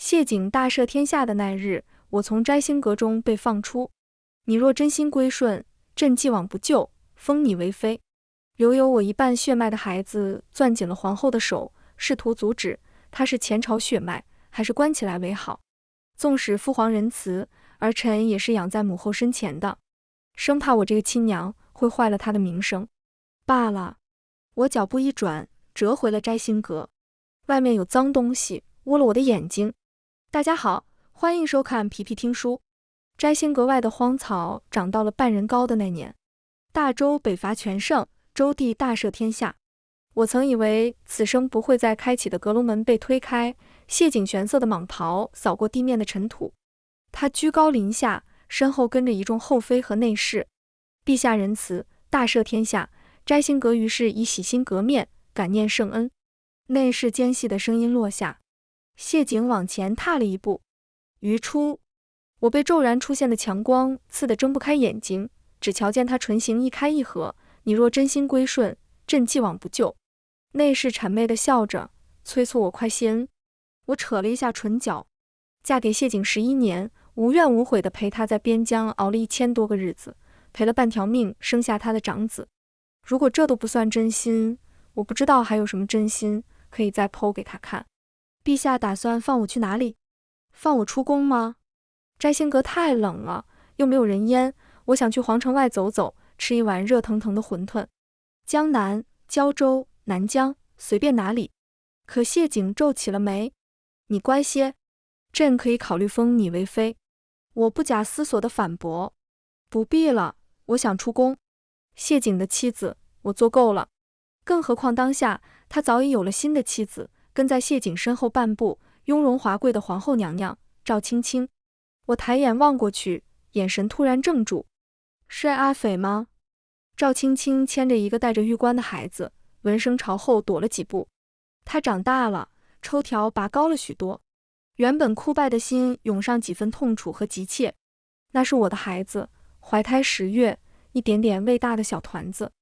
谢景大赦天下的那日，我从摘星阁中被放出。你若真心归顺，朕既往不咎，封你为妃。留有我一半血脉的孩子攥紧了皇后的手，试图阻止。他是前朝血脉，还是关起来为好？纵使父皇仁慈，儿臣也是养在母后身前的，生怕我这个亲娘会坏了他的名声。罢了，我脚步一转，折回了摘星阁。外面有脏东西窝了我的眼睛。大家好，欢迎收看皮皮听书。摘星阁外的荒草长到了半人高的那年，大周北伐全胜，周帝大赦天下。我曾以为此生不会再开启的阁楼门被推开，谢景玄色的蟒袍扫过地面的尘土。他居高临下，身后跟着一众后妃和内侍。陛下仁慈，大赦天下。摘星阁于是以洗心革面，感念圣恩。内侍尖细的声音落下，谢景往前踏了一步。余出，我被骤然出现的强光刺得睁不开眼睛，只瞧见他唇形一开一合，你若真心归顺，朕既往不咎。内侍谄媚地笑着，催促我快谢恩。我扯了一下唇角，嫁给谢景11年，无怨无悔地陪他在边疆熬了1000多个日子，赔了半条命生下他的长子。如果这都不算真心，我不知道还有什么真心可以再剖给他看。陛下打算放我去哪里？放我出宫吗？摘星阁太冷了，又没有人烟，我想去皇城外走走，吃一碗热腾腾的馄饨。江南、胶州、南疆，随便哪里。可谢景皱起了眉，你乖些，朕可以考虑封你为妃。我不假思索地反驳，不必了，我想出宫。谢景的妻子，我做够了。更何况当下他早已有了新的妻子，跟在谢景身后半步，雍容华贵的皇后娘娘赵青青。我抬眼望过去，眼神突然怔住。是阿斐吗？赵青青牵着一个戴着玉冠的孩子，闻声朝后躲了几步。他长大了，抽条拔高了许多，原本枯败的心涌上几分痛楚和急切。那是我的孩子，怀胎10月，一点点未大的小团子。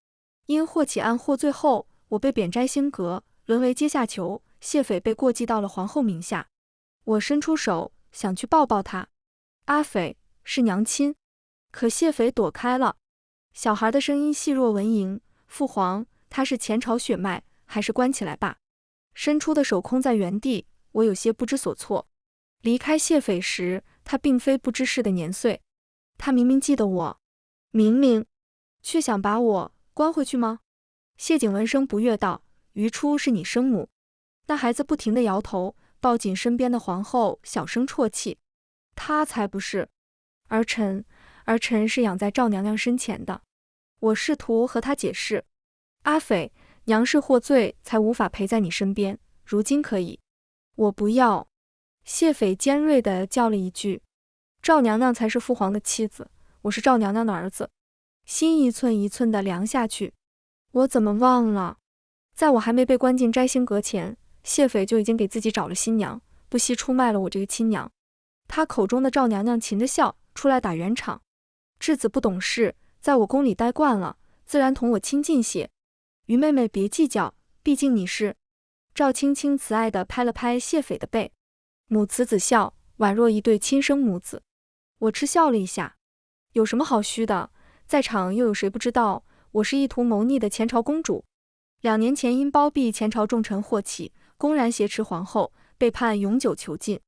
因祸起案获罪后，我被贬摘星阁，沦为阶下囚，谢斐被过继到了皇后名下。我伸出手想去抱抱他，阿斐是娘亲，可谢斐躲开了。小孩的声音细若蚊蝇，父皇，他是前朝血脉，还是关起来吧？伸出的手空在原地，我有些不知所措。离开谢斐时，他并非不知事的年岁，他明明记得我，却想把我关回去吗？谢景闻声不悦道，余出是你生母。那孩子不停地摇头，抱紧身边的皇后，小声啜泣。他才不是，儿臣是养在赵娘娘身前的。我试图和他解释，阿斐，娘是获罪才无法陪在你身边，如今可以。我不要。谢斐尖锐地叫了一句，赵娘娘才是父皇的妻子，我是赵娘娘的儿子。心一寸一寸地凉下去。我怎么忘了，在我还没被关进摘星阁前，谢斐就已经给自己找了新娘，不惜出卖了我这个亲娘。他口中的赵娘娘噙着笑出来打圆场，质子不懂事，在我宫里待惯了，自然同我亲近些。于妹妹别计较，毕竟你是。赵青青慈爱地拍了拍谢斐的背，母慈子孝，宛若一对亲生母子。我嗤笑了一下，有什么好虚的？在场又有谁不知道我是意图谋逆的前朝公主？2年前因包庇前朝重臣祸起，公然挟持皇后，被判永久囚禁。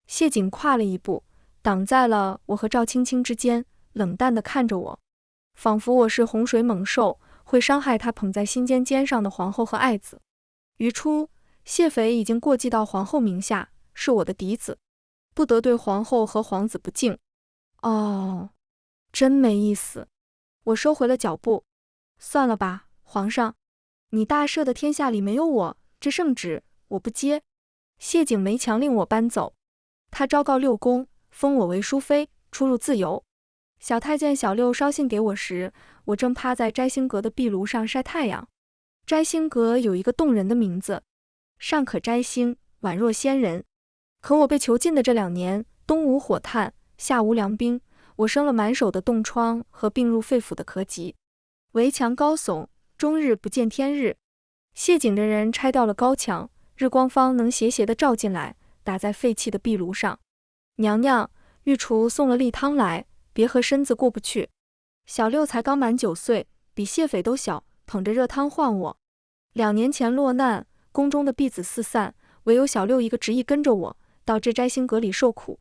谢景跨了一步，挡在了我和赵青青之间，冷淡地看着我，仿佛我是洪水猛兽，会伤害他捧在心尖上的皇后和爱子。余出，谢斐已经过继到皇后名下，是我的嫡子，不得对皇后和皇子不敬。哦，真没意思。我收回了脚步，算了吧，皇上，你大赦的天下里没有我，这圣旨我不接。谢景没强令我搬走，他昭告六宫，封我为淑妃，出入自由。小太监小六捎信给我时，我正趴在摘星阁的壁炉上晒太阳。摘星阁有一个动人的名字，上可摘星，宛若仙人。可我被囚禁的这2年，冬无火炭，夏无凉冰，我生了满手的冻疮和病入肺腑的咳疾。围墙高耸，终日不见天日。谢景的人拆掉了高墙，日光方能斜斜地照进来，打在废弃的壁炉上。娘娘，御厨送了例汤来，别和身子过不去。小六才刚满9岁，比谢斐都小，捧着热汤唤我。2年前落难，宫中的婢子四散，唯有小六一个执意跟着我，到这摘星阁里受苦。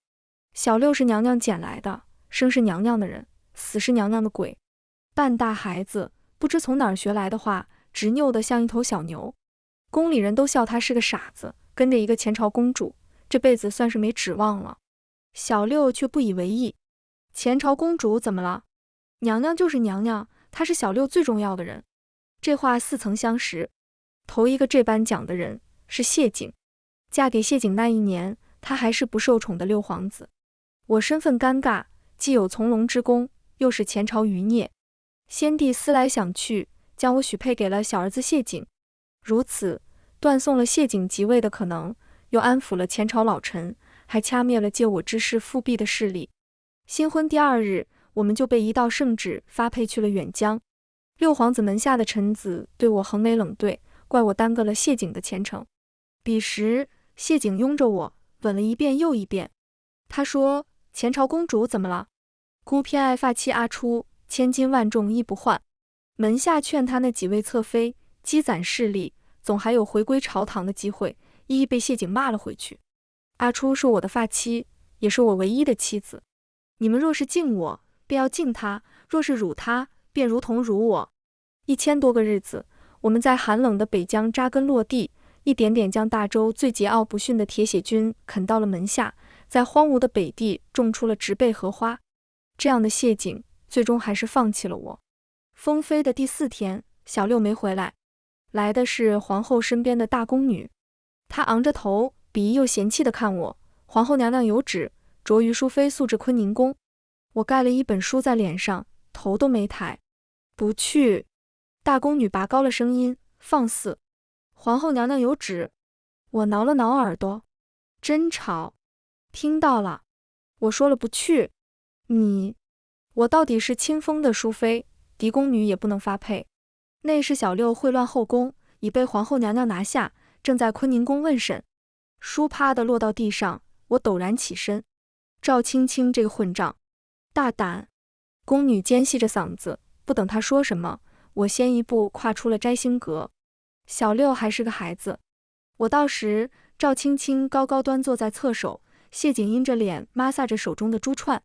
小六是娘娘捡来的，生是娘娘的人，死是娘娘的鬼。半大孩子，不知从哪儿学来的话，执拗得像一头小牛。宫里人都笑他是个傻子，跟着一个前朝公主，这辈子算是没指望了。小六却不以为意。前朝公主怎么了？娘娘就是娘娘，她是小六最重要的人。这话似曾相识。头一个这般讲的人是谢景。嫁给谢景那一年，他还是不受宠的六皇子。我身份尴尬，既有从龙之功，又是前朝余孽。先帝思来想去，将我许配给了小儿子谢景。如此，断送了谢景即位的可能，又安抚了前朝老臣，还掐灭了借我之事复辟的势力。新婚第2日，我们就被一道圣旨发配去了远江。六皇子门下的臣子对我横眉冷对，怪我耽搁了谢景的前程。彼时，谢景拥着我，吻了一遍又一遍。他说：“前朝公主怎么了？孤偏爱发妻阿初，千金万重亦不换。门下劝他那几位侧妃积攒势力，总还有回归朝堂的机会，一一被谢景骂了回去。阿初是我的发妻，也是我唯一的妻子。你们若是敬我，便要敬她；若是辱她，便如同辱我。1000多个日子，我们在寒冷的北疆扎根落地，一点点将大周最桀骜不驯的铁血军啃到了门下，在荒芜的北地种出了植被荷花。这样的谢景，最终还是放弃了我。封妃的第4天，小六没回来，来的是皇后身边的大宫女。她昂着头，鄙夷又嫌弃地看我。皇后娘娘有旨，着于淑妃速至坤宁宫。我盖了一本书在脸上，头都没抬。不去。大宫女拔高了声音，放肆！皇后娘娘有旨。我挠了挠耳朵，真吵。听到了。我说了不去。我到底是亲封的淑妃，嫡宫女也不能发配。那是小六秽乱后宫，已被皇后娘娘拿下，正在坤宁宫问审。书啪地落到地上，我陡然起身。赵青青这个混账，大胆！宫女尖细着嗓子，不等她说什么，我先一步跨出了摘星阁。小六还是个孩子。我到时，赵青青高高端坐在侧首，谢景阴着脸抹撒着手中的珠串。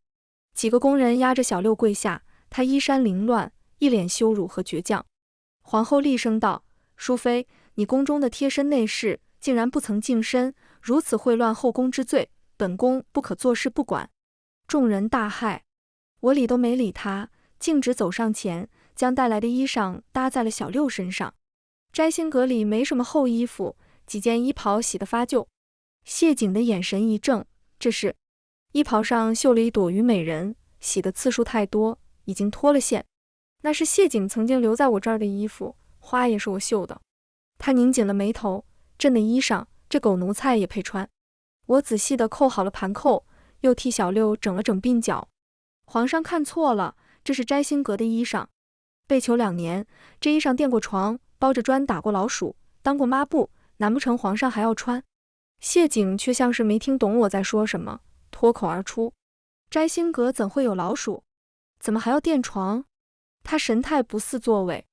几个宫人压着小六跪下，他衣衫凌乱，一脸羞辱和倔强。皇后厉声道：“淑妃，你宫中的贴身内侍竟然不曾净身，如此秽乱后宫之罪，本宫不可坐视不管。”众人大骇。我理都没理他，径直走上前，将带来的衣裳搭在了小六身上。摘星阁里没什么厚衣服，几件衣袍洗得发旧。谢景的眼神一正，这是衣袍上绣了一朵虞美人，洗的次数太多，已经脱了线。那是谢景曾经留在我这儿的衣服，花也是我绣的。他拧紧了眉头，朕的衣裳，这狗奴才也配穿？我仔细地扣好了盘扣，又替小六整了整鬓角。皇上看错了，这是摘星阁的衣裳。被囚2年，这衣裳垫过床，包着砖，打过老鼠，当过抹布，难不成皇上还要穿？谢景却像是没听懂我在说什么，脱口而出：摘星阁怎会有老鼠？怎么还要垫床？他神态不似作伪。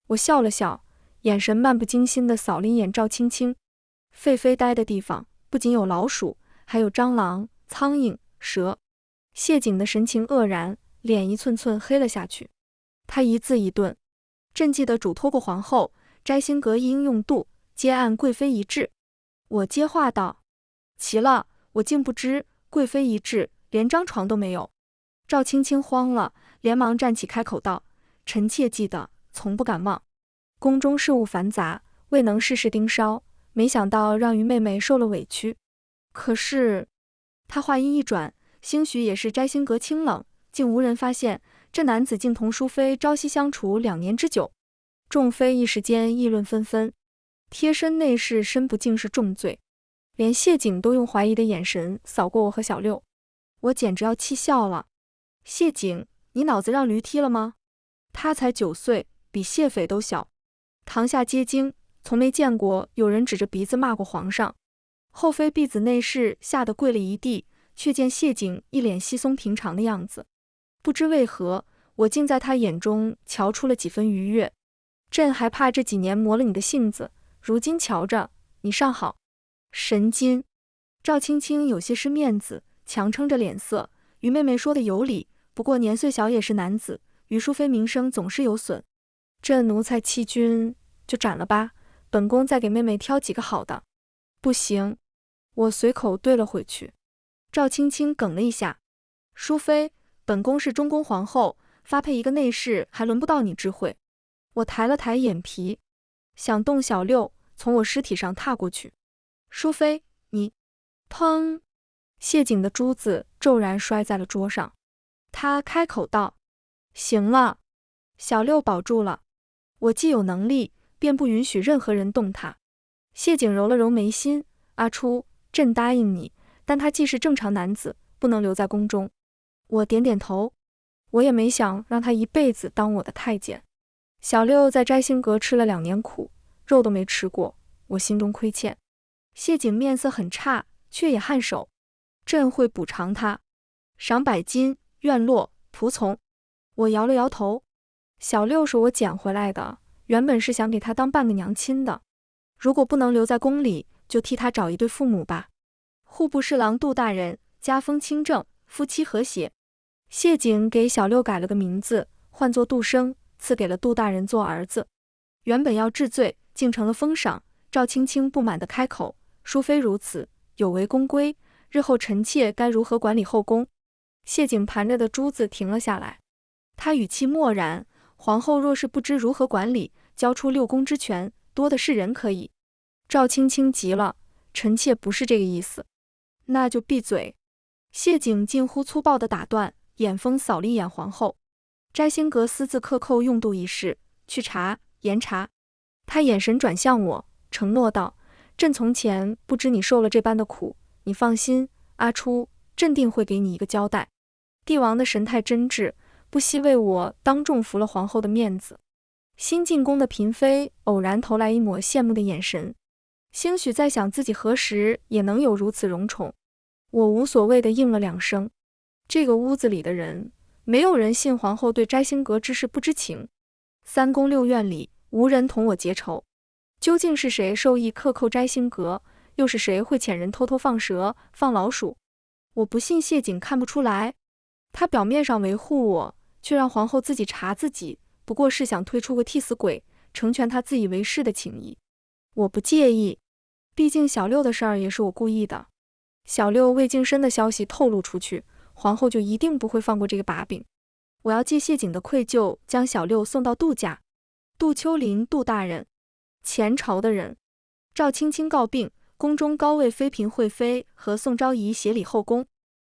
我笑了笑，眼神漫不经心地扫了一眼赵青青。狒狒待的地方不仅有老鼠，还有蟑螂、苍蝇、蛇。谢景的神情愕然，脸一寸寸黑了下去。他一字一顿：朕记得嘱托过皇后，摘星阁一应用度，皆按贵妃一致。我接话道：奇了，我竟不知贵妃一致连张床都没有。赵青青慌了，连忙站起开口道：臣妾记得，从不敢忘。宫中事务繁杂，未能事事盯梢，没想到让于妹妹受了委屈。可是，他话音一转，兴许也是摘星阁清冷，竟无人发现这男子竟同淑妃朝夕相处2年之久。众妃一时间议论纷纷，贴身内侍身不敬是重罪，连谢景都用怀疑的眼神扫过我和小六。我简直要气笑了。谢景，你脑子让驴踢了吗？他才9岁，比谢斐都小。堂下皆惊，从没见过有人指着鼻子骂过皇上。后妃婢子内侍吓得跪了一地，却见谢景一脸稀松平常的样子。不知为何，我竟在他眼中瞧出了几分愉悦。朕还怕这几年磨了你的性子，如今瞧着你尚好。神经！赵青青有些失面子，强撑着脸色。于妹妹说的有理，不过年岁小也是男子，于淑妃名声总是有损。这奴才欺君，就斩了吧，本宫再给妹妹挑几个好的。不行，我随口对了回去。赵青青哽了一下，淑妃，本宫是中宫皇后，发配一个内侍还轮不到你智慧。我抬了抬眼皮，想动小六，从我尸体上踏过去。淑妃，你……砰！谢景的珠子骤然摔在了桌上。他开口道：“行了。”小六保住了。我既有能力，便不允许任何人动他。谢景揉了揉眉心：“阿初，朕答应你，但他既是正常男子，不能留在宫中。”我点点头，我也没想让他一辈子当我的太监。小六在摘星阁吃了2年苦，肉都没吃过，我心中亏欠。谢景面色很差，却也颔首：“朕会补偿他，赏100金，愿落，仆从。”我摇了摇头。小六是我捡回来的，原本是想给他当半个娘亲的。如果不能留在宫里，就替他找一对父母吧。户部侍郎杜大人，家风清正，夫妻和谐。谢景给小六改了个名字，唤作杜生，赐给了杜大人做儿子。原本要治罪，竟成了封赏。赵青青不满地开口：“淑妃如此，有违宫规，日后臣妾该如何管理后宫？”谢景盘着的珠子停了下来，他语气漠然：“皇后若是不知如何管理，交出6宫之权，多的是人可以。”赵青青急了：“臣妾不是这个意思。”“那就闭嘴！”谢景近乎粗暴地打断，眼风扫了一眼皇后。摘星阁私自克扣用度一事，去查严查。他眼神转向我，承诺道：“朕从前不知你受了这般的苦，你放心，阿初，朕定会给你一个交代。”帝王的神态真挚，不惜为我当众服了皇后的面子。新进宫的嫔妃偶然投来一抹羡慕的眼神，兴许在想自己何时也能有如此荣宠。我无所谓地应了2声。这个屋子里的人，没有人信皇后对摘星阁之事不知情。3宫6院里，无人同我结仇。究竟是谁授意克扣摘星阁？又是谁会遣人偷偷放蛇、放老鼠？我不信谢景看不出来。他表面上维护我，却让皇后自己查自己，不过是想推出个替死鬼，成全他自以为是的情谊。我不介意，毕竟小六的事儿也是我故意的。小六未净身的消息透露出去，皇后就一定不会放过这个把柄。我要借谢景的愧疚，将小六送到杜家。杜秋林，杜大人，前朝的人。赵青青告病，宫中高位妃嫔惠妃和宋昭仪协理后宫。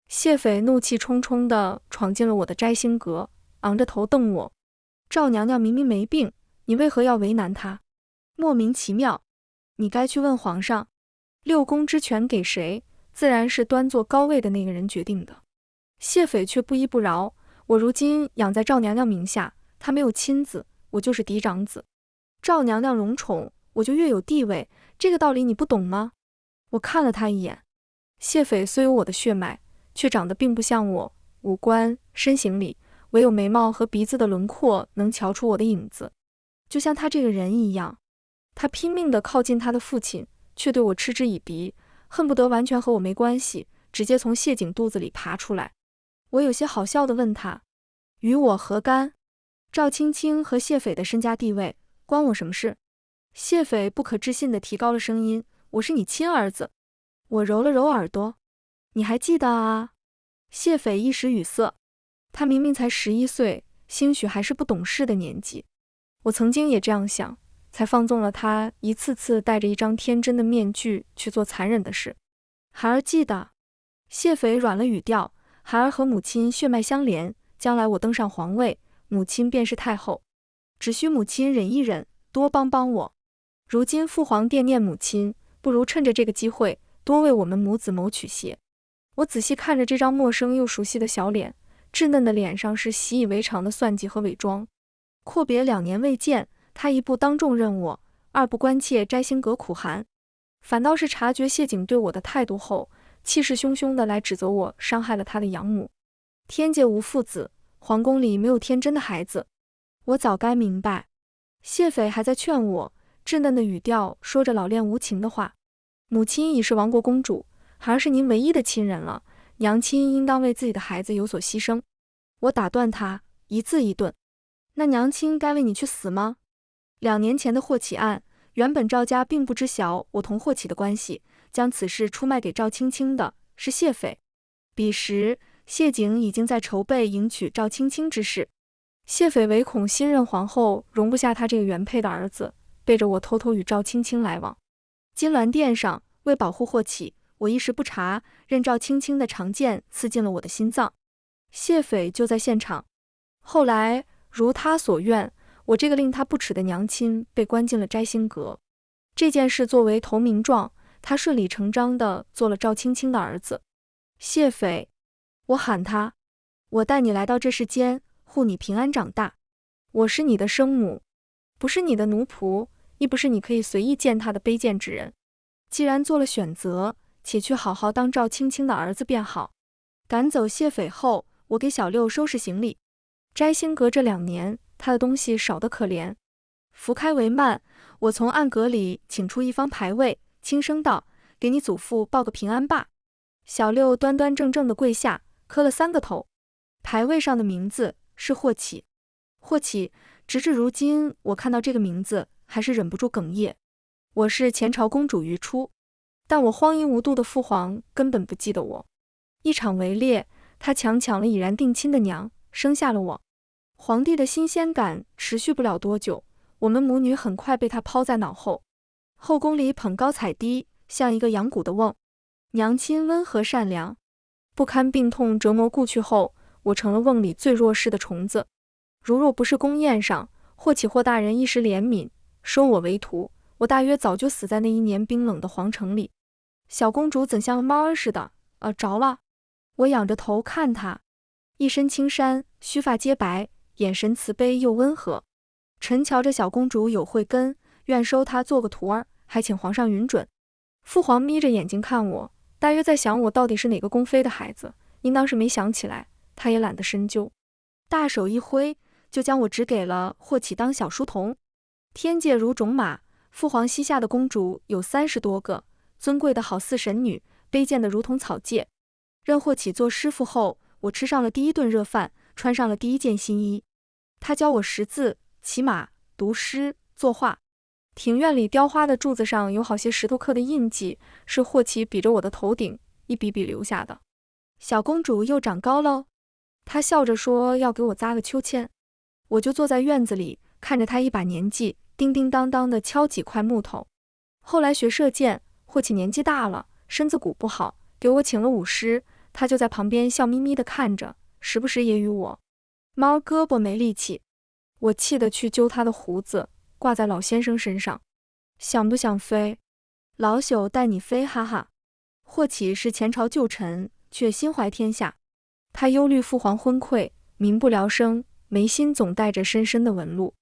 谢斐怒气冲冲地闯进了我的摘星阁，昂着头瞪我：“赵娘娘明明没病，你为何要为难她？莫名其妙。你该去问皇上，6宫之权给谁，自然是端坐高位的那个人决定的。”谢斐却不依不饶：“我如今养在赵娘娘名下，她没有亲子，我就是嫡长子。赵娘娘荣宠，我就越有地位，这个道理你不懂吗？”我看了他一眼，谢斐虽有我的血脉，却长得并不像我，五官、身形里唯有眉毛和鼻子的轮廓能瞧出我的影子，就像他这个人一样。他拼命地靠近他的父亲，却对我嗤之以鼻，恨不得完全和我没关系，直接从谢景肚子里爬出来。我有些好笑地问他：“与我何干？赵青青和谢斐的身家地位，关我什么事？”谢斐不可置信地提高了声音：“我是你亲儿子。”我揉了揉耳朵：“你还记得啊？”谢斐一时语塞，他明明才11岁，兴许还是不懂事的年纪。我曾经也这样想，才放纵了他一次次戴着一张天真的面具去做残忍的事。孩儿记得。谢斐软了语调：“孩儿和母亲血脉相连，将来我登上皇位，母亲便是太后，只需母亲忍一忍，多帮帮我。如今父皇惦念母亲，不如趁着这个机会，多为我们母子谋取些。”我仔细看着这张陌生又熟悉的小脸，稚嫩的脸上是习以为常的算计和伪装。阔别2年未见，他一不当众认我，二不关切摘星阁苦寒。反倒是察觉谢景对我的态度后，气势汹汹地来指责我伤害了他的养母。天界无父子，皇宫里没有天真的孩子，我早该明白。谢斐还在劝我，稚嫩的语调说着老练无情的话。母亲已是亡国公主，孩儿是您唯一的亲人了，娘亲应当为自己的孩子有所牺牲。我打断他，一字一顿。那娘亲该为你去死吗？2年前的霍启案，原本赵家并不知晓我同霍启的关系，将此事出卖给赵青青的是谢斐。彼时谢景已经在筹备迎娶赵青青之事，谢斐唯恐新任皇后容不下他这个原配的儿子，背着我偷偷与赵青青来往。金銮殿上，为保护霍启，我一时不察，任赵青青的长剑刺进了我的心脏。谢斐就在现场。后来如他所愿，我这个令他不齿的娘亲被关进了摘星阁。这件事作为投名状，他顺理成章地做了赵青青的儿子。谢斐，我喊他，我带你来到这世间，护你平安长大。我是你的生母，不是你的奴仆，亦不是你可以随意践踏的卑贱之人。既然做了选择，且去好好当赵青青的儿子便好。赶走谢斐后，我给小六收拾行李。摘星阁这2年，他的东西少得可怜。拂开帷幔，我从暗格里请出一方牌位，轻声道：“给你祖父报个平安吧。”小六端端正正地跪下，磕了3个头。牌位上的名字是霍启。霍启，直至如今，我看到这个名字，还是忍不住哽咽。我是前朝公主于初，但我荒淫无度的父皇根本不记得我。一场围猎，他强抢了已然定亲的娘，生下了我。皇帝的新鲜感持续不了多久，我们母女很快被他抛在脑后。后宫里捧高踩低，像一个养蛊的瓮。娘亲温和善良，不堪病痛折磨故去后，我成了瓮里最弱势的虫子。如若不是宫宴上霍启霍大人一时怜悯，收我为徒，我大约早就死在那1年冰冷的皇城里。小公主怎像猫儿似的，着了。我仰着头看她，一身青衫，须发皆白，眼神慈悲又温和。臣瞧着小公主有慧根，愿收她做个徒儿，还请皇上允准。父皇眯着眼睛看我，大约在想我到底是哪个宫妃的孩子，应当是没想起来，他也懒得深究。大手一挥，就将我指给了霍启当小书童。天界如种马，父皇膝下的公主有30多个，尊贵的好似神女，卑贱的如同草芥。任霍启做师傅后，我吃上了第1顿热饭，穿上了第1件新衣。他教我识字、骑马、读诗、作画。庭院里雕花的柱子上有好些石头刻的印记，是霍启比着我的头顶一笔笔留下的。小公主又长高喽，他笑着说要给我扎个秋千。我就坐在院子里，看着他一把年纪，叮叮当当地敲几块木头。后来学射箭，霍启年纪大了，身子骨不好，给我请了舞狮，他就在旁边笑眯眯地看着，时不时也与我。猫胳膊没力气，我气得去揪他的胡子，挂在老先生身上。想不想飞？老朽带你飞，哈哈。霍启是前朝旧臣，却心怀天下。他忧虑父皇昏聩，民不聊生，眉心总带着深深的纹路。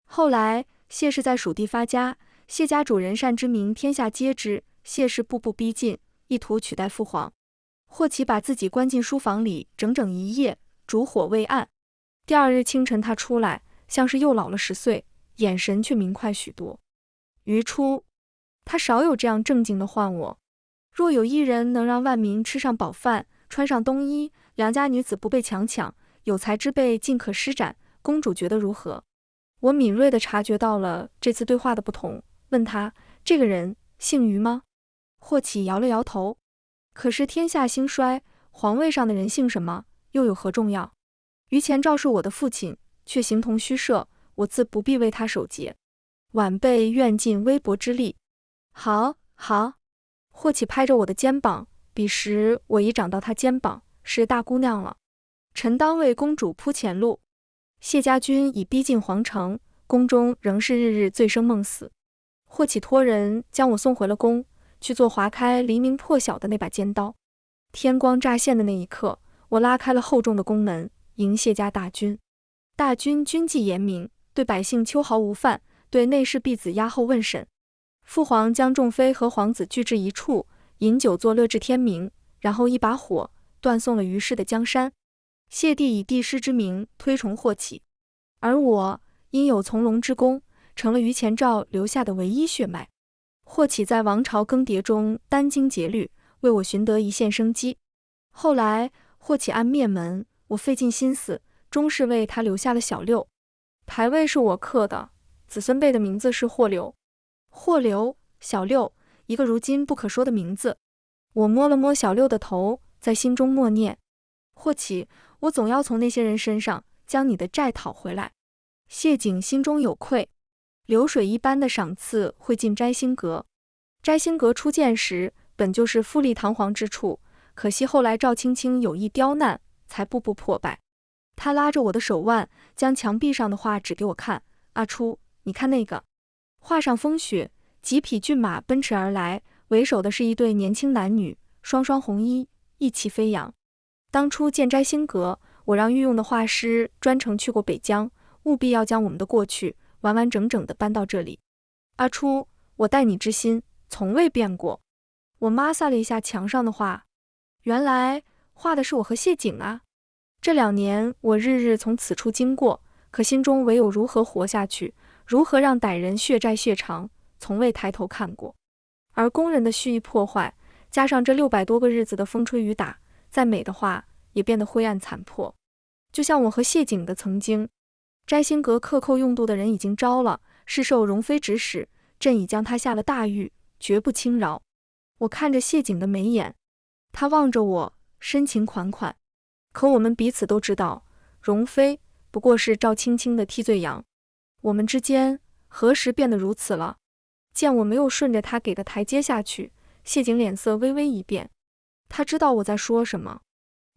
后来谢氏在蜀地发家，谢家主人善之名天下皆知，谢氏步步逼近，意图取代父皇。霍启把自己关进书房里整整1夜，烛火未暗。第2日清晨他出来，像是又老了10岁，眼神却明快许多。于初，他少有这样正经地唤我。若有一人能让万民吃上饱饭，穿上冬衣，良家女子不被强抢，有才之辈尽可施展，公主觉得如何？我敏锐地察觉到了这次对话的不同，问他，这个人姓于吗？霍启摇了摇头。可是天下兴衰，皇位上的人姓什么，又有何重要？于前赵是我的父亲，却形同虚设，我自不必为他守节。晚辈愿尽微薄之力。好，好。霍启拍着我的肩膀，彼时我已长到他肩膀，是大姑娘了。臣当为公主铺前路。谢家军已逼近皇城，宫中仍是日日醉生梦死。霍启托人将我送回了宫，去做划开黎明破晓的那把尖刀。天光乍现的那一刻，我拉开了厚重的宫门，迎谢家大军。大军军纪严明，对百姓秋毫无犯，对内侍婢子押后问审。父皇将众妃和皇子聚至一处，饮酒作乐至天明，然后一把火断送了于氏的江山。谢帝以帝师之名推崇霍启，而我因有从龙之功，成了于前赵留下的唯一血脉。霍启在王朝更迭中殚精竭虑，为我寻得一线生机。后来霍启案灭门，我费尽心思，终是为他留下了小六。牌位是我刻的，子孙辈的名字是霍留。霍留、小六，一个如今不可说的名字。我摸了摸小六的头，在心中默念：霍启，我总要从那些人身上将你的债讨回来。谢景心中有愧，流水一般的赏赐会进摘星阁。摘星阁初建时本就是富丽堂皇之处，可惜后来赵青青有意刁难，才步步破败。他拉着我的手腕，将墙壁上的画指给我看：阿初，你看那个。画上风雪，几匹骏马奔驰而来，为首的是一对年轻男女，双双红衣，意气飞扬。当初建摘星阁，我让御用的画师专程去过北疆，务必要将我们的过去完完整整地搬到这里。阿初，我待你之心从未变过。我抹撒了一下墙上的画，原来画的是我和谢景啊。这2年我日日从此处经过，可心中唯有如何活下去，如何让歹人血债血偿，从未抬头看过。而工人的蓄意破坏，加上这600多个日子的风吹雨打，再美的画也变得灰暗残破。就像我和谢景的曾经。摘星阁克扣用度的人已经招了，是受容妃指使，朕已将他下了大狱，绝不轻饶。我看着谢景的眉眼，他望着我，深情款款。可我们彼此都知道，容妃不过是赵青青的替罪羊。我们之间何时变得如此了？见我没有顺着他给的台阶下去，谢景脸色微微一变。他知道我在说什么。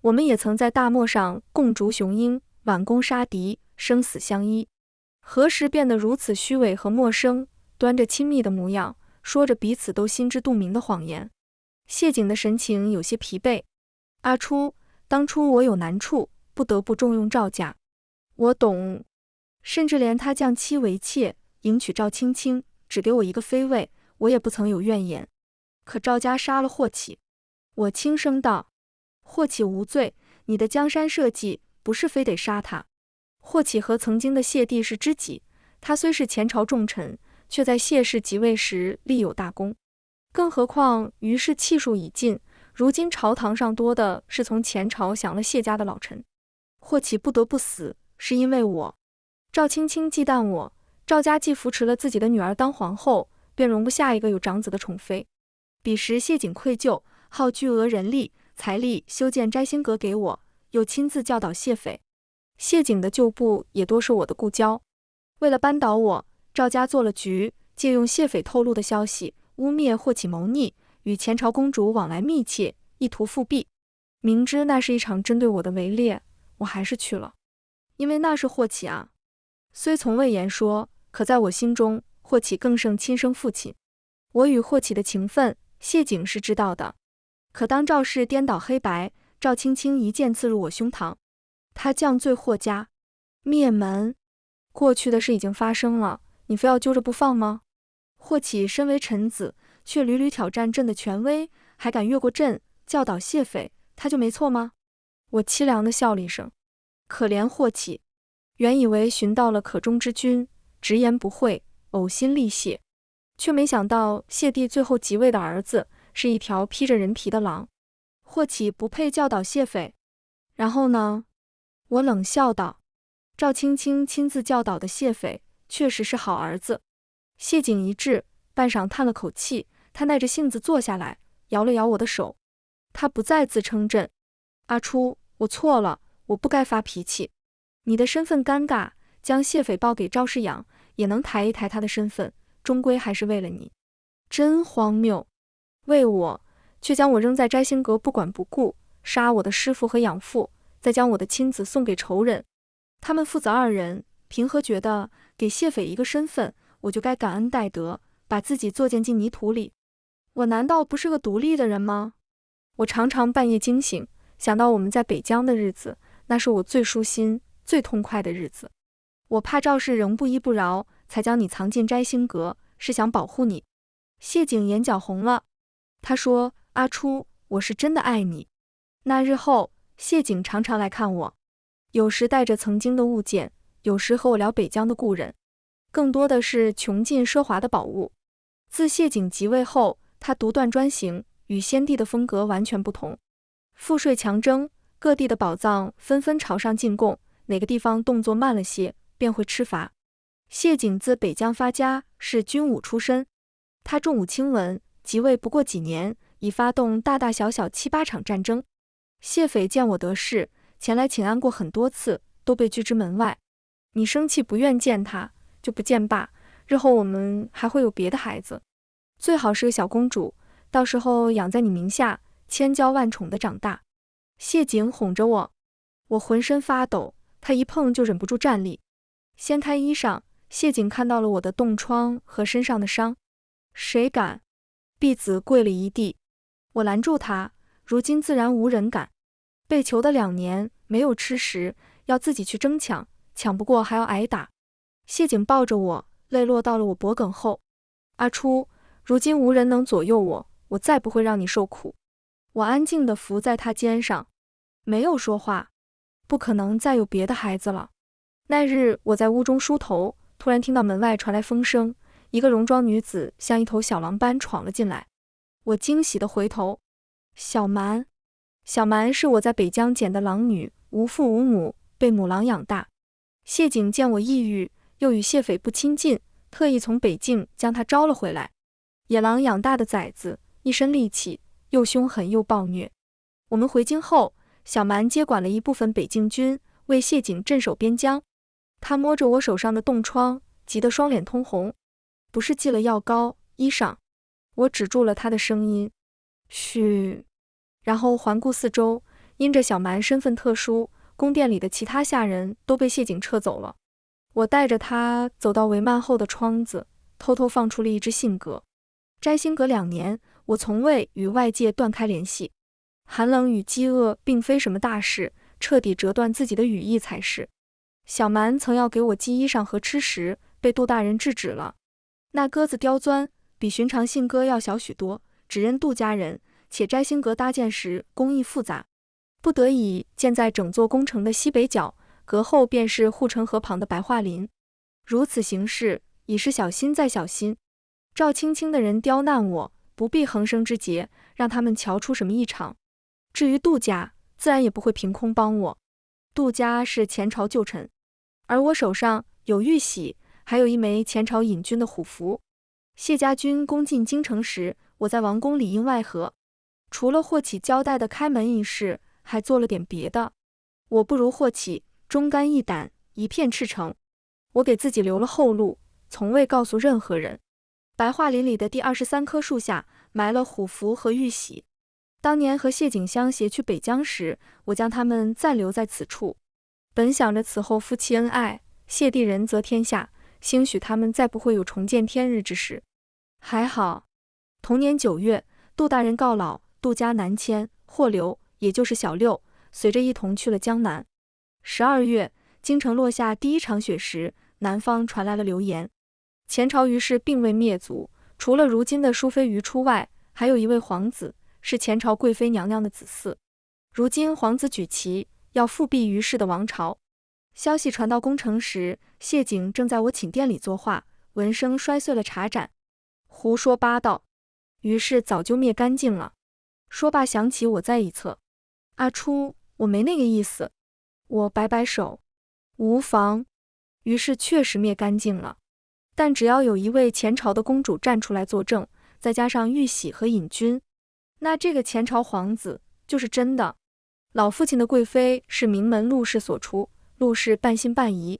我们也曾在大漠上共逐雄鹰，挽弓杀敌，生死相依，何时变得如此虚伪和陌生，端着亲密的模样，说着彼此都心知肚明的谎言。谢景的神情有些疲惫。阿初，当初我有难处，不得不重用赵家，我懂，甚至连他降妻为妾，迎娶赵青青，只给我一个妃位，我也不曾有怨言。可赵家杀了霍启。我轻声道：霍启无罪，你的江山社稷不是非得杀他。霍启和曾经的谢帝是知己，他虽是前朝重臣，却在谢氏即位时立有大功。更何况于氏气数已尽，如今朝堂上多的是从前朝降了谢家的老臣。霍启不得不死，是因为我。赵青青忌惮我，赵家既扶持了自己的女儿当皇后，便容不下一个有长子的宠妃。彼时谢景愧疚，耗巨额人力财力修建摘星阁给我，又亲自教导谢斐。谢景的旧部也多是我的故交。为了扳倒我，赵家做了局，借用谢斐透露的消息，污蔑霍启谋逆，与前朝公主往来密切，意图复辟。明知那是一场针对我的围猎，我还是去了。因为那是霍启啊。虽从未言说，可在我心中，霍启更胜亲生父亲。我与霍启的情分，谢景是知道的。可当赵氏颠倒黑白，赵青青一剑刺入我胸膛，他降罪霍家，灭门。过去的事已经发生了，你非要揪着不放吗？霍启身为臣子，却屡屡挑战朕的权威，还敢越过朕教导谢斐，他就没错吗？我凄凉地笑了一声。可怜霍启，原以为寻到了可忠之君，直言不讳，呕心沥血，却没想到谢帝最后即位的儿子是一条披着人皮的狼。霍启不配教导谢斐。然后呢？我冷笑道：赵青青亲自教导的谢斐，确实是好儿子。谢景一滞，半晌叹了口气，他耐着性子坐下来，摇了摇我的手。他不再自称朕。阿初，我错了，我不该发脾气。你的身份尴尬，将谢斐报给赵氏养，也能抬一抬他的身份，终归还是为了你。真荒谬，为我，却将我扔在摘星阁不管不顾，杀我的师父和养父，再将我的亲子送给仇人。他们父子2人，凭何觉得给谢斐一个身份，我就该感恩戴德，把自己作践进泥土里？我难道不是个独立的人吗？我常常半夜惊醒，想到我们在北疆的日子，那是我最舒心、最痛快的日子。我怕赵氏仍不依不饶，才将你藏进摘星阁，是想保护你。谢景眼角红了，他说：“阿初，我是真的爱你。”那日后，谢景常常来看我，有时带着曾经的物件，有时和我聊北疆的故人，更多的是穷尽奢华的宝物。自谢景即位后，他独断专行，与先帝的风格完全不同。赋税强征，各地的宝藏纷纷朝上进贡，哪个地方动作慢了些，便会吃罚。谢景自北疆发家，是军武出身，他重武轻文，即位不过几年，已发动大大小小7、8场战争。谢斐见我得势，前来请安过很多次，都被拒之门外。你生气不愿见他，就不见罢，日后我们还会有别的孩子，最好是个小公主，到时候养在你名下，千娇万宠的长大。谢景哄着我，我浑身发抖，他一碰就忍不住站立。掀开衣裳，谢景看到了我的冻疮和身上的伤。谁敢？婢子跪了一地。我拦住他，如今自然无人敢。被囚的2年，没有吃食，要自己去争抢，抢不过还要挨打。谢景抱着我，泪落到了我脖颈后。阿初，如今无人能左右我，我再不会让你受苦。我安静地伏在他肩上，没有说话。不可能再有别的孩子了。那日我在屋中梳头，突然听到门外传来风声，一个戎装女子像一头小狼般闯了进来。我惊喜地回头，小蛮。小蛮是我在北疆捡的狼女，无父无母，被母狼养大。谢景见我抑郁，又与谢斐不亲近，特意从北境将她招了回来。野狼养大的崽子，一身戾气，又凶狠又暴虐。我们回京后，小蛮接管了一部分北境军，为谢景镇守边疆。他摸着我手上的冻疮，急得双脸通红。不是寄了药膏、衣裳。我止住了他的声音，嘘。然后环顾四周，因着小蛮身份特殊，宫殿里的其他下人都被谢景撤走了。我带着他走到帷幔后的窗子，偷偷放出了一只信鸽。摘星阁2年，我从未与外界断开联系。寒冷与饥饿并非什么大事，彻底折断自己的羽翼才是。小蛮曾要给我寄衣裳和吃食，被杜大人制止了。那鸽子刁钻，比寻常信鸽要小许多，只认杜家人，且摘星阁搭建时工艺复杂，不得已建在整座宫城的西北角，阁后便是护城河旁的白桦林。如此行事，已是小心再小心。赵青青的人刁难我，不必横生枝节，让他们瞧出什么异常。至于杜家，自然也不会凭空帮我。杜家是前朝旧臣，而我手上有玉玺，还有一枚前朝引军的虎符。谢家军攻进京城时，我在王宫里应外合，除了霍启交代的开门一事，还做了点别的。我不如霍启，忠肝义胆，一片赤诚。我给自己留了后路，从未告诉任何人。白桦林里的第23棵树下埋了虎符和玉玺。当年和谢景相携去北疆时，我将他们暂留在此处，本想着此后夫妻恩爱，谢帝仁泽天下，兴许他们再不会有重见天日之时。还好，同年9月，杜大人告老，杜家南迁，霍留，也就是小六，随着一同去了江南。12月，京城落下第1场雪时，南方传来了流言，前朝于是并未灭族，除了如今的淑妃于出外，还有一位皇子，是前朝贵妃娘娘的子嗣。如今皇子举旗，要复辟于氏的王朝。消息传到宫城时，谢景正在我寝殿里作画，闻声摔碎了茶盏。胡说八道，于是早就灭干净了。说罢想起我在一侧，阿初，我没那个意思。我摆摆手，无妨。于是确实灭干净了。但只要有一位前朝的公主站出来作证，再加上玉玺和引军，那这个前朝皇子就是真的。老父亲的贵妃是名门陆氏所出，陆氏半信半疑。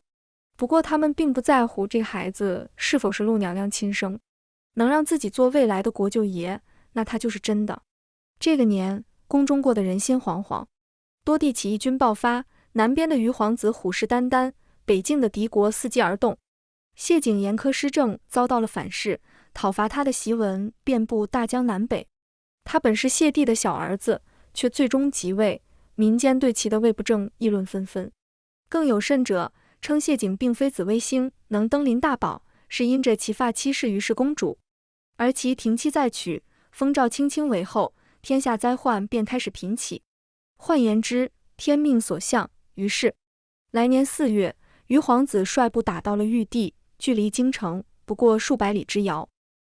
不过他们并不在乎这个孩子是否是陆娘娘亲生，能让自己做未来的国舅爷，那他就是真的。这个年，宫中过得人心惶惶，多地起义军爆发，南边的余皇子虎视眈眈，北境的敌国伺机而动。谢景严苛施政遭到了反噬，讨伐他的檄文遍布大江南北。他本是谢帝的小儿子，却最终即位，民间对其的位不正议论纷纷。更有甚者，称谢景并非紫微星，能登临大宝，是因着其发妻是于氏公主。而其停期再娶，封赵青青为后，天下灾患便开始频起。换言之，天命所向。于是，来年4月，余皇子率部打到了玉地，距离京城不过数百里之遥。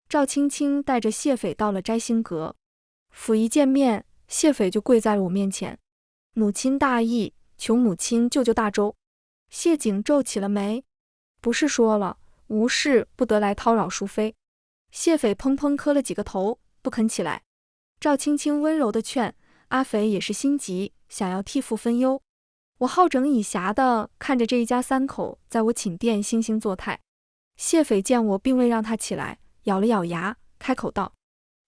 赵青青带着谢斐到了摘星阁，甫一见面，谢斐就跪在了我面前。母亲大义，求母亲救救大周。谢景皱起了眉，不是说了，无事不得来叨扰淑妃。谢斐砰砰磕了几个头，不肯起来。赵青青温柔地劝，阿斐也是心急，想要替父分忧。我好整以暇地看着这一家3口在我寝殿惺惺作态。谢斐见我并未让他起来，咬了咬牙，开口道：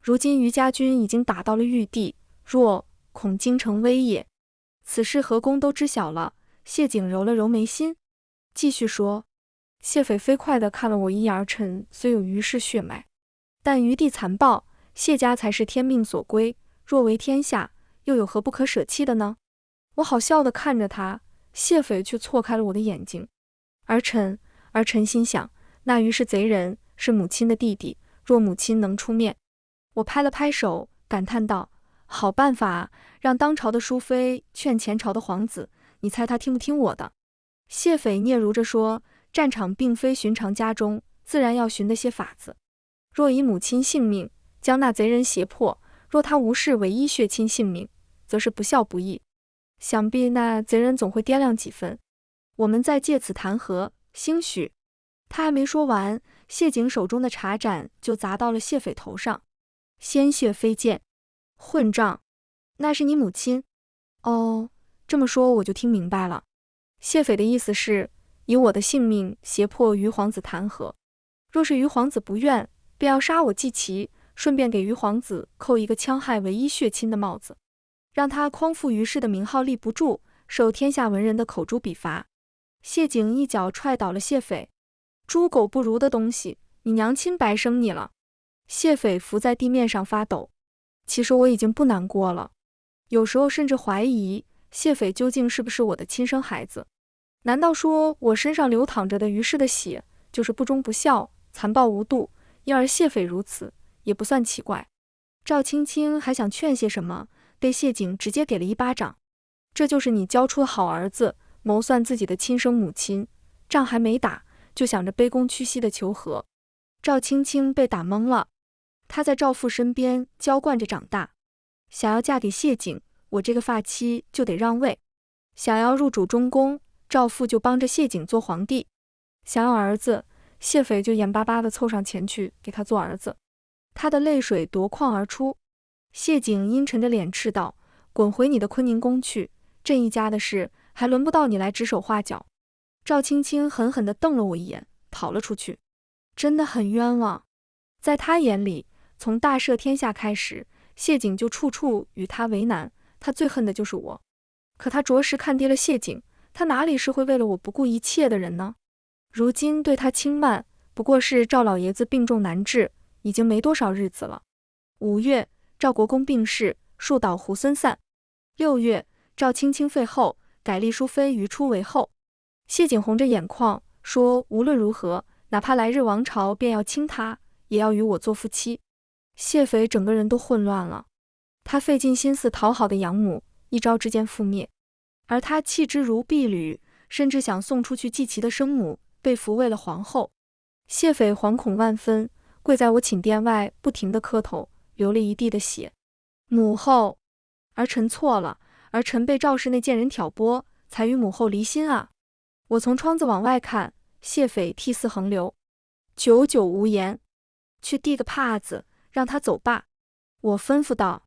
如今余家军已经打到了玉地，若恐京城危也。此事河宫都知晓了。谢景揉了揉眉心，继续说。谢斐飞快地看了我一眼，儿臣虽有余氏血脉，但余地残暴，谢家才是天命所归，若为天下，又有何不可舍弃的呢？我好笑地看着他，谢斐却错开了我的眼睛。儿臣心想，那余是贼人，是母亲的弟弟，若母亲能出面。我拍了拍手，感叹道：好办法啊，让当朝的淑妃劝前朝的皇子，你猜他听不听我的？谢斐嗫嚅着说，战场并非寻常家中，自然要寻得些法子。若以母亲性命将那贼人胁迫，若他无视唯一血亲性命，则是不孝不义。想必那贼人总会掂量几分，我们再借此谈和，兴许……他还没说完，谢景手中的茶盏就砸到了谢斐头上，鲜血飞溅。混账！那是你母亲？哦，这么说我就听明白了。谢斐的意思是以我的性命胁迫余皇子谈和，若是余皇子不愿，便要杀我祭旗，顺便给余皇子扣一个戕害唯一血亲的帽子，让他匡复余氏的名号立不住，受天下文人的口诛笔伐。谢景一脚踹倒了谢斐，猪狗不如的东西，你娘亲白生你了。谢斐伏在地面上发抖。其实我已经不难过了，有时候甚至怀疑谢斐究竟是不是我的亲生孩子。难道说我身上流淌着的余氏的血就是不忠不孝、残暴无度，因而谢斐如此也不算奇怪。赵青青还想劝些什么，被谢景直接给了一巴掌。这就是你教出的好儿子，谋算自己的亲生母亲，仗还没打就想着卑躬屈膝的求和。赵青青被打懵了，她在赵父身边娇惯着长大，想要嫁给谢景，我这个发妻就得让位；想要入主中宫，赵父就帮着谢景做皇帝；想要儿子，谢斐就眼巴巴地凑上前去给他做儿子。他的泪水夺眶而出。谢景阴沉着脸斥道：滚回你的坤宁宫去，朕一家的事还轮不到你来指手画脚。赵青青狠狠地瞪了我一眼，跑了出去。真的很冤枉。在他眼里，从大赦天下开始，谢景就处处与他为难，他最恨的就是我。可他着实看低了谢景，他哪里是会为了我不顾一切的人呢？如今对他轻慢，不过是赵老爷子病重难治，已经没多少日子了。5月，赵国公病逝，树倒猢狲散。6月，赵青青废后，改立淑妃余出为后。谢景红着眼眶说，无论如何，哪怕来日王朝便要倾塌，也要与我做夫妻。谢斐整个人都混乱了，他费尽心思讨好的养母，一朝之间覆灭，而他弃之如敝履，甚至想送出去祭旗的生母，被俘为了皇后。谢斐惶恐万分，跪在我寝殿外，不停地磕头，流了一地的血。母后，儿臣错了，儿臣被赵氏那贱人挑拨，才与母后离心啊！我从窗子往外看，谢斐涕泗横流，久久无言。去递个帕子，让他走吧。我吩咐道。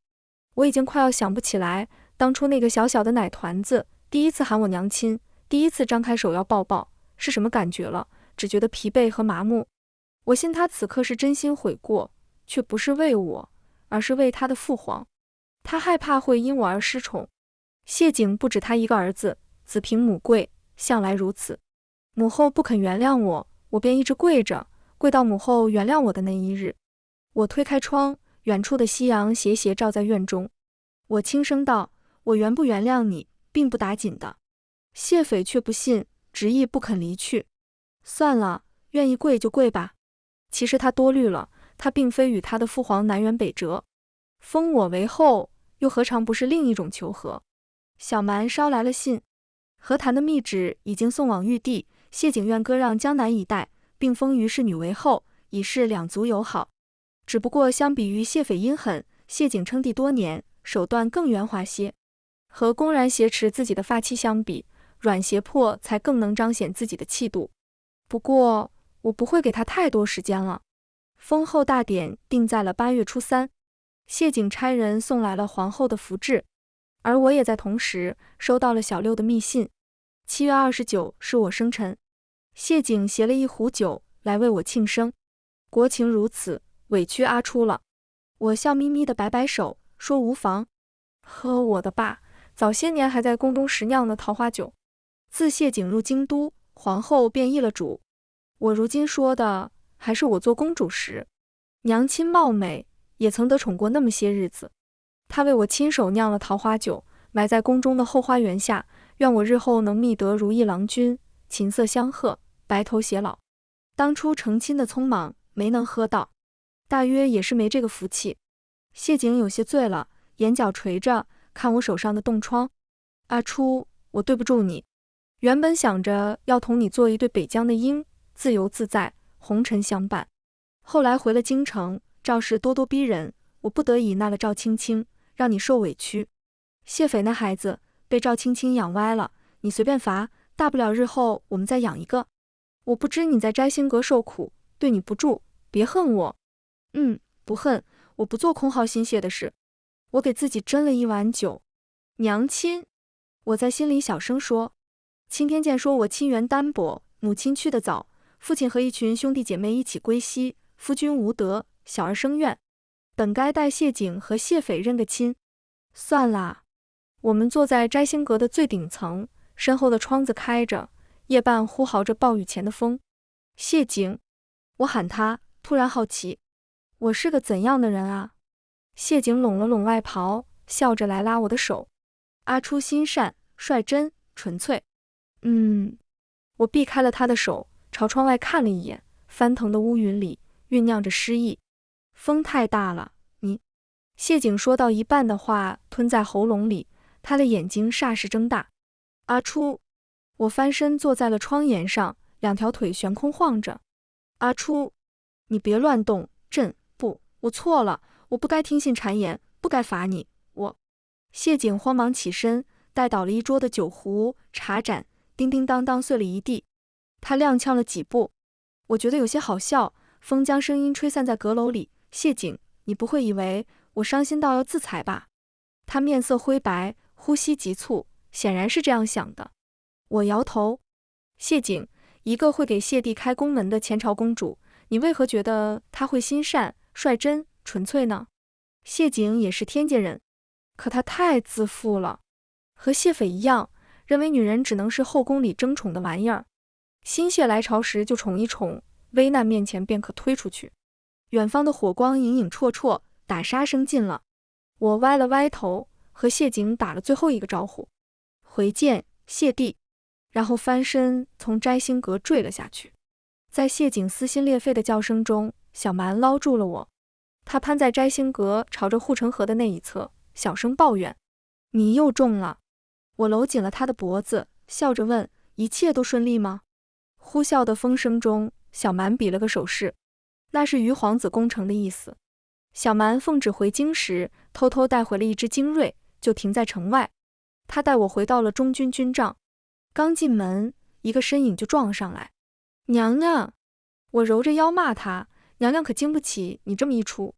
我已经快要想不起来，当初那个小小的奶团子第一次喊我娘亲，第一次张开手要抱抱，是什么感觉了，只觉得疲惫和麻木。我信他此刻是真心悔过，却不是为我，而是为他的父皇。他害怕会因我而失宠。谢景不止他一个儿子，子凭母贵，向来如此。母后不肯原谅我，我便一直跪着，跪到母后原谅我的那一日。我推开窗，远处的夕阳斜斜照在院中。我轻声道：我原不原谅你，并不打紧的。谢斐却不信，执意不肯离去。算了，愿意跪就跪吧。其实他多虑了，他并非与他的父皇南辕北辙，封我为后，又何尝不是另一种求和？小蛮捎来了信，和谈的密旨已经送往玉帝，谢景愿割让江南一带，并封于氏女为后，以示两族友好。只不过相比于谢匪阴狠，谢景称帝多年，手段更圆滑些。和公然挟持自己的发妻相比，软胁迫才更能彰显自己的气度。不过我不会给他太多时间了。封后大典定在了8月初3，谢景差人送来了皇后的符志，而我也在同时收到了小六的密信。7月29是我生辰，谢景携了一壶酒来为我庆生。国情如此，委屈阿初了。我笑眯眯地摆摆手，说无妨。呵，我的爸早些年还在宫中时酿的桃花酒。自谢景入京都，皇后便易了主。我如今说的还是我做公主时，娘亲貌美，也曾得宠过那么些日子。她为我亲手酿了桃花酒，埋在宫中的后花园下，愿我日后能觅得如意郎君，琴瑟相和，白头偕老。当初成亲的匆忙，没能喝到，大约也是没这个福气。谢景有些醉了，眼角垂着，看我手上的冻疮。阿初，我对不住你。原本想着要同你做一对北疆的鹰，自由自在，红尘相伴。后来回了京城，赵氏咄咄逼人，我不得已纳了赵青青，让你受委屈。谢匪那孩子被赵青青养歪了，你随便罚，大不了日后我们再养一个。我不知你在摘星阁受苦，对你不住，别恨我。不恨，我不做空耗心血的事。我给自己斟了一碗酒。娘亲，我在心里小声说。青天剑说我亲缘单薄，母亲去得早，父亲和一群兄弟姐妹一起归西，夫君无德，小儿生怨。本该带谢景和谢匪认个亲。算啦。我们坐在摘星阁的最顶层，身后的窗子开着，夜半呼嚎着暴雨前的风。谢景，我喊他，突然好奇，我是个怎样的人啊？谢景拢了拢外袍，笑着来拉我的手。阿初心善，率真，纯粹。我避开了他的手，朝窗外看了一眼，翻腾的乌云里酝酿着诗意。风太大了，你……谢景说到一半的话吞在喉咙里，他的眼睛霎时睁大。阿初，我翻身坐在了窗沿上，两条腿悬空晃着。阿初，你别乱动，我错了，我不该听信谗言，不该罚你，我……谢景慌忙起身，带倒了一桌的酒壶、茶盏，叮叮当当碎了一地。他踉跄了几步，我觉得有些好笑，风将声音吹散在阁楼里。谢景，你不会以为我伤心到要自裁吧？他面色灰白，呼吸急促，显然是这样想的。我摇头。谢景，一个会给谢帝开宫门的前朝公主，你为何觉得她会心善、率真、纯粹呢？谢景也是天界人，可他太自负了，和谢匪一样，认为女人只能是后宫里争宠的玩意儿，心血来潮时就宠一宠，危难面前便可推出去。远方的火光隐隐绰绰，打杀声近了。我歪了歪头，和谢景打了最后一个招呼，回见谢帝，然后翻身从摘星阁坠了下去。在谢景撕心裂肺的叫声中，小蛮捞住了我。他攀在摘星阁朝着护城河的那一侧，小声抱怨：“你又中了。”我搂紧了他的脖子，笑着问：“一切都顺利吗？”呼啸的风声中，小蛮比了个手势，那是于皇子攻城的意思。小蛮奉旨回京时，偷偷带回了一只精锐，就停在城外。他带我回到了中军军帐，刚进门，一个身影就撞了上来。“娘娘！”我揉着腰骂他：“娘娘可经不起你这么一出。”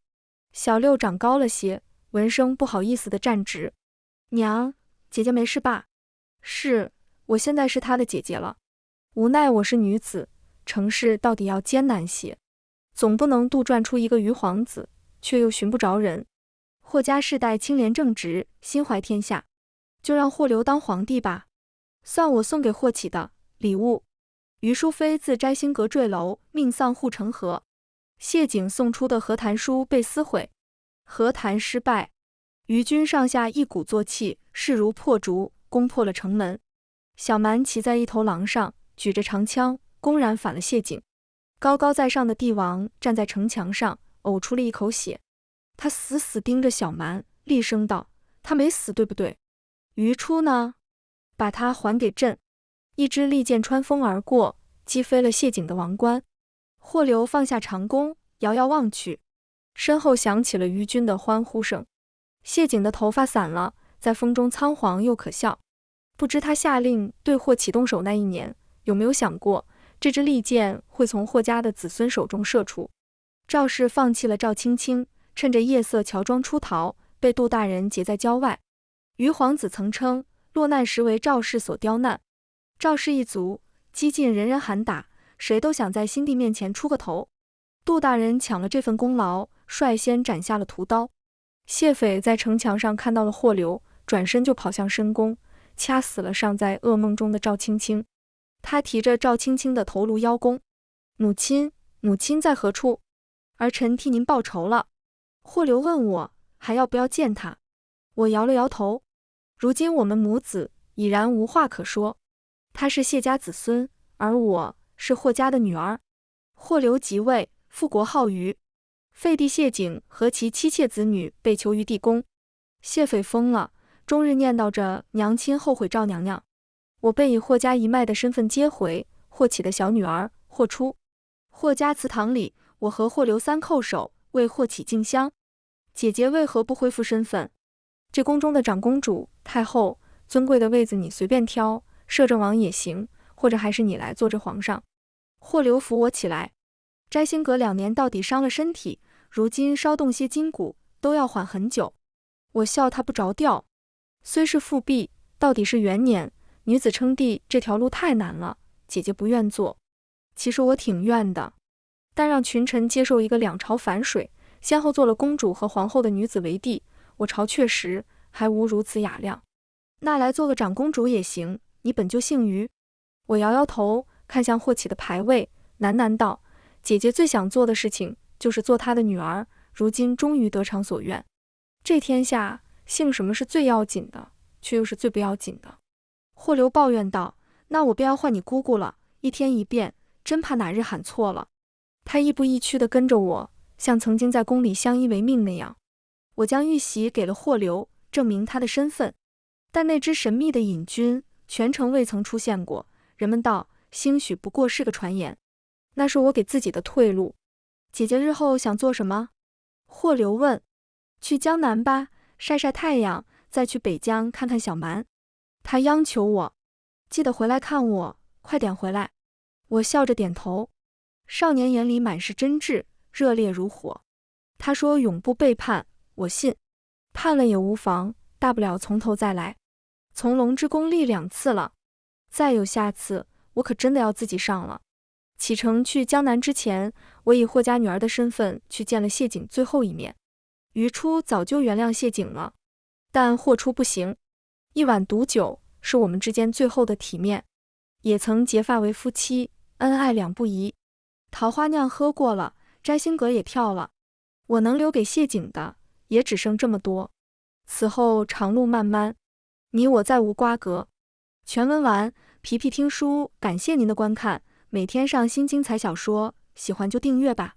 小六长高了些，闻声不好意思地站直。“娘，姐姐没事吧？”“是，我现在是她的姐姐了。无奈我是女子，成事到底要艰难些，总不能杜撰出一个于皇子，却又寻不着人。霍家世代清廉正直，心怀天下，就让霍流当皇帝吧，算我送给霍启的礼物。”于淑妃自摘星阁坠楼，命丧护城河。谢景送出的和谈书被撕毁，和谈失败，于军上下一鼓作气，势如破竹，攻破了城门。小蛮骑在一头狼上，举着长枪，公然反了谢景。高高在上的帝王站在城墙上，呕出了一口血。他死死盯着小蛮，厉声道：“他没死，对不对？余初呢？把他还给朕！”一支利箭穿风而过，击飞了谢景的王冠。霍流放下长弓，遥遥望去，身后响起了余军的欢呼声。谢景的头发散了，在风中仓皇又可笑。不知他下令对霍启动手那一年，有没有想过这支利箭会从霍家的子孙手中射出？赵氏放弃了赵青青，趁着夜色乔装出逃，被杜大人截在郊外。余皇子曾称落难时为赵氏所刁难。赵氏一族激进，人人喊打，谁都想在新帝面前出个头。杜大人抢了这份功劳，率先斩下了屠刀。谢斐在城墙上看到了霍流，转身就跑向深宫，掐死了尚在噩梦中的赵青青。他提着赵青青的头颅邀功：“母亲，母亲在何处？儿臣替您报仇了。”霍流问我还要不要见他，我摇了摇头。如今我们母子已然无话可说，他是谢家子孙，而我是霍家的女儿。霍流即位，复国号余，废帝谢景和其妻妾子女被囚于地宫。谢斐疯了，终日念叨着娘亲后悔赵娘娘。我被以霍家一脉的身份接回，霍启的小女儿霍初。霍家祠堂里，我和霍流三叩首，为霍启敬香。姐姐为何不恢复身份？这宫中的长公主、太后，尊贵的位子你随便挑，摄政王也行，或者还是你来做着皇上。霍流扶我起来，摘星阁2年到底伤了身体，如今稍动些筋骨，都要缓很久。我笑他不着调，虽是复辟，到底是元年，女子称帝这条路太难了，姐姐不愿做。其实我挺愿的，但让群臣接受一个两朝反水，先后做了公主和皇后的女子为帝，我朝确实还无如此雅量。那来做个长公主也行，你本就姓余。我摇摇头，看向霍启的牌位，喃喃道：姐姐最想做的事情就是做她的女儿，如今终于得偿所愿。这天下姓什么是最要紧的，却又是最不要紧的。霍流抱怨道：那我便要换你姑姑了，一天一变，真怕哪日喊错了。他亦步亦趋地跟着我，像曾经在宫里相依为命那样。我将玉玺给了霍流，证明他的身份，但那只神秘的隐君全程未曾出现过。人们道兴许不过是个传言，那是我给自己的退路。姐姐日后想做什么？霍流问。去江南吧，晒晒太阳，再去北疆看看小蛮。他央求我，记得回来看我，快点回来。我笑着点头。少年眼里满是真挚，热烈如火。他说永不背叛，我信。叛了也无妨，大不了从头再来。从龙之宫立2次了，再有下次，我可真的要自己上了。启程去江南之前，我以霍家女儿的身份去见了谢景最后一面。余初早就原谅谢景了，但霍初不行。一碗毒酒是我们之间最后的体面，也曾结发为夫妻，恩爱两不疑。桃花酿喝过了，摘星阁也跳了，我能留给谢景的也只剩这么多。此后长路漫漫，你我再无瓜葛。全文完，皮皮听书感谢您的观看，每天上新精彩小说，喜欢就订阅吧。